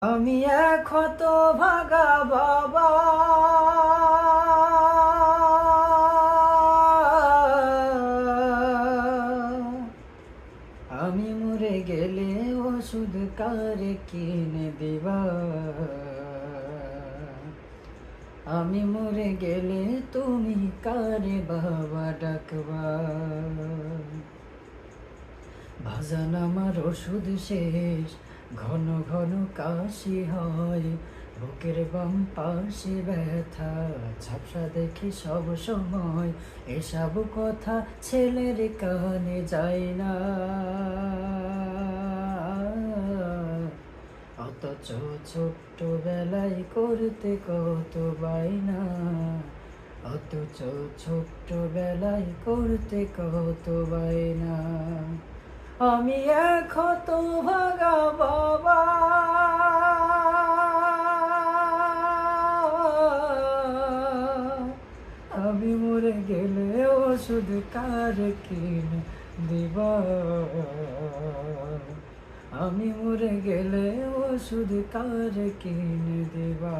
আমি এক হত ভাগা বাবা, আমি মরে গেলে ওষুধ কারে কিনে দিবা? আমি মরে গেলে তুমি কারে বাবা ডাকবা? ভাজান আমার ওষুধ শেষ, ঘন ঘন কাশি হয়, বুকের বাম পাশে ব্যথা, ঝাপসা দেখি সব সময়। এসব কথা ছেলের কানে যায় না, অথচ ছোট্ট বেলায় করতে কত বায়না, অথচ ছোট্ট বেলায় করতে কত বায়না। আমি এক হত ভাগা বাবা, আমি মরে গেলে ওষুধ কার কিনে দিবা? আমি মরে গেলে ওষুধ কার কিনে দিবা?